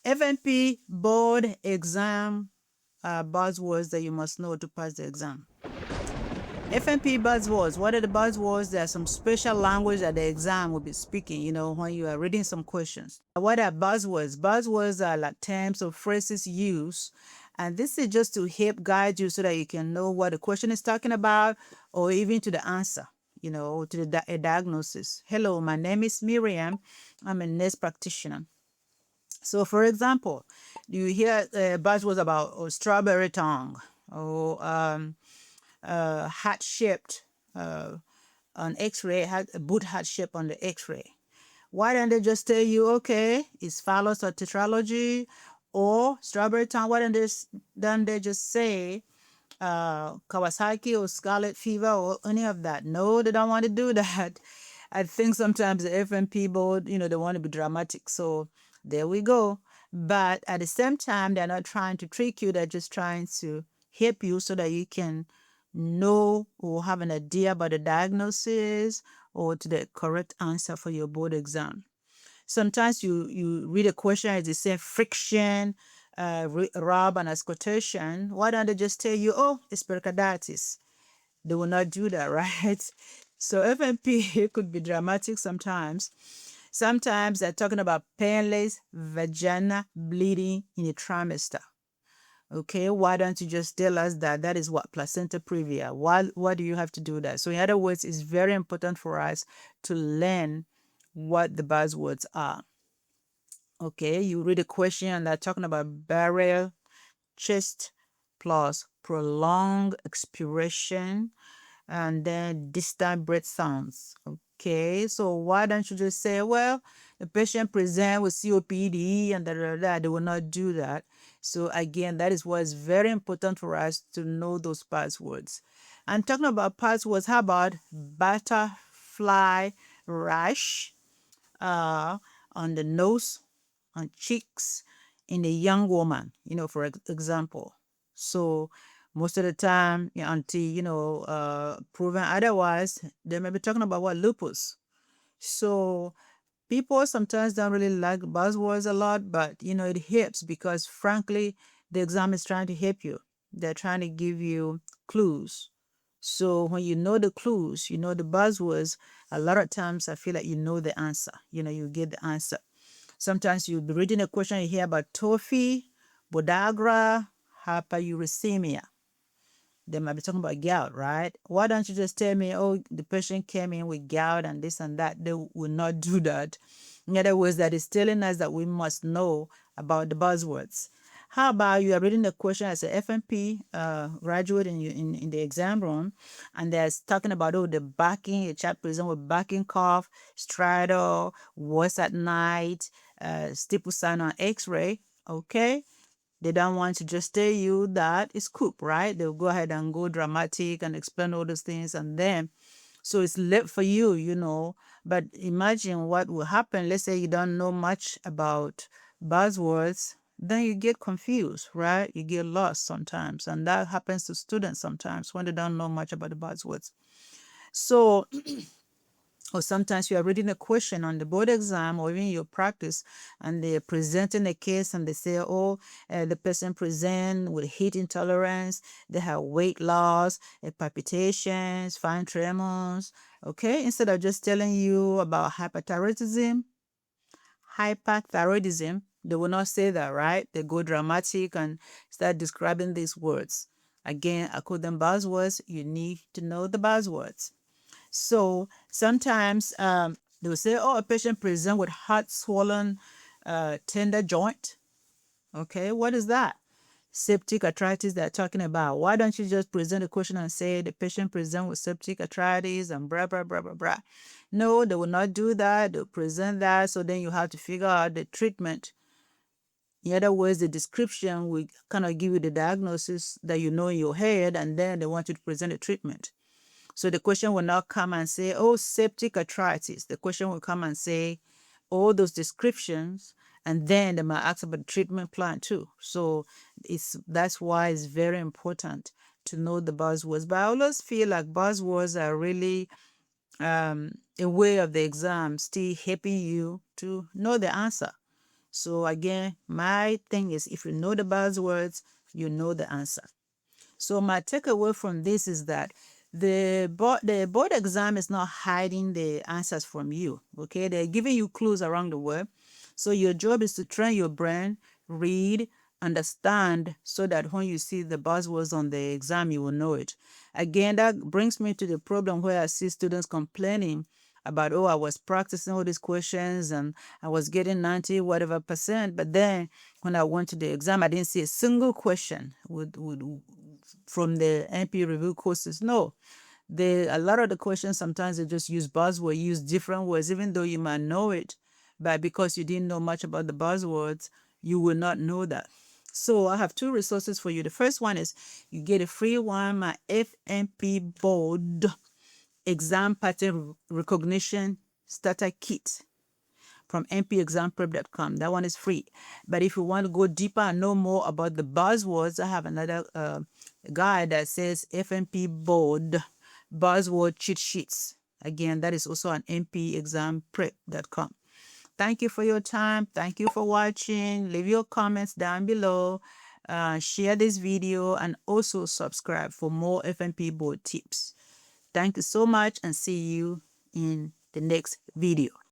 FNP board exam buzzwords that you must know to pass the exam. FNP buzzwords. What are the buzzwords? There are some special language that the exam will be speaking, when you are reading some questions. What are buzzwords? Buzzwords are like terms or phrases used. And this is just to help guide you so that you can know what the question is talking about or even to the answer, to the a diagnosis. Hello, my name is Miriam. I'm a nurse practitioner. So, for example, you hear buzzwords about strawberry tongue or heart shaped on X-ray, a boot heart shape on the X-ray. Why don't they just tell you, okay, it's phallus or tetralogy or strawberry tongue? Why don't they just say Kawasaki or scarlet fever or any of that? No, they don't want to do that. I think sometimes the FNP board, they want to be dramatic. So there we go. But at the same time, they're not trying to trick you. They're just trying to help you so that you can know or have an idea about the diagnosis or to the correct answer for your board exam. Sometimes you read a question as they say friction, rub, and auscultation. Why don't they just tell you, oh, it's pericarditis? They will not do that, right? So FNP could be dramatic sometimes. Sometimes they're talking about painless vagina bleeding in a trimester. Okay, why don't you just tell us that that is what placenta previa? Why do you have to do that? So in other words, it's very important for us to learn what the buzzwords are. Okay, you read a question and they're talking about burial, chest plus prolonged expiration and then distant breath sounds. Okay, so why don't you just say, well, the patient present with COPD and da. They will not do that. So again, that is why it's very important for us to know those passwords. And talking about passwords, how about butterfly rash on the nose, on cheeks in a young woman, for example. So most of the time, until proven otherwise, they may be talking about what lupus. So people sometimes don't really like buzzwords a lot, but it helps because frankly, the exam is trying to help you. They're trying to give you clues. So when you know the clues, you know the buzzwords, a lot of times I feel like you know the answer. You get the answer. Sometimes you'll be reading a question, you hear about tophi, podagra, hyperuricemia. They might be talking about gout, right? Why don't you just tell me, oh, the patient came in with gout and this and that? They will not do that. In other words, that is telling us that we must know about the buzzwords. How about you are reading the question as a FNP graduate in the exam room, and they're talking about, oh, the backing, a child present with backing cough, stridor, voice at night, stipple sign on X-ray, okay? They don't want to just tell you that it's coop, right? They'll go ahead and go dramatic and explain all those things, and then so it's late for you. But imagine what will happen. Let's say you don't know much about buzzwords, then you get confused, right? You get lost sometimes, and that happens to students sometimes when they don't know much about the buzzwords. So or sometimes you are reading a question on the board exam or even your practice, and they're presenting a case and they say, oh, the person present with heat intolerance, they have weight loss, palpitations, fine tremors. Okay, instead of just telling you about hyperthyroidism, they will not say that, right? They go dramatic and start describing these words. Again, I call them buzzwords. You need to know the buzzwords. So sometimes they will say, oh, a patient present with heart swollen tender joint. Okay, what is that? Septic arthritis they're talking about. Why don't you just present a question and say the patient present with septic arthritis and blah, blah, blah, blah, blah. No, they will not do that. They'll present that. So then you have to figure out the treatment. In other words, the description will kind of give you the diagnosis that you know in your head, and then they want you to present a treatment. So the question will not come and say, oh, septic arthritis. The question will come and say all those descriptions, and then they might ask about the treatment plan too. So that's why it's very important to know the buzzwords. But I always feel like buzzwords are really a way of the exam still helping you to know the answer. So again, my thing is if you know the buzzwords, you know the answer. So my takeaway from this is that the board exam is not hiding the answers from you. Okay, they're giving you clues around the word. So your job is to train your brain, read, understand, so that when you see the buzzwords on the exam, you will know it. Again, that brings me to the problem where I see students complaining about, oh, I was practicing all these questions and I was getting 90 whatever percent, but then when I went to the exam, I didn't see a single question from the NP review courses. No, a lot of the questions sometimes they just use buzzwords, use different words, even though you might know it, but because you didn't know much about the buzzwords, you will not know that. So I have two resources for you. The first one is you get a free one, my FNP board exam pattern recognition starter kit from npexamprep.com. That one is free. But if you want to go deeper and know more about the buzzwords, I have another guide that says FNP board buzzword cheat sheets. Again, that is also on npexamprep.com. Thank you for your time. Thank you for watching. Leave your comments down below. Share this video and also subscribe for more FNP board tips. Thank you so much and see you in the next video.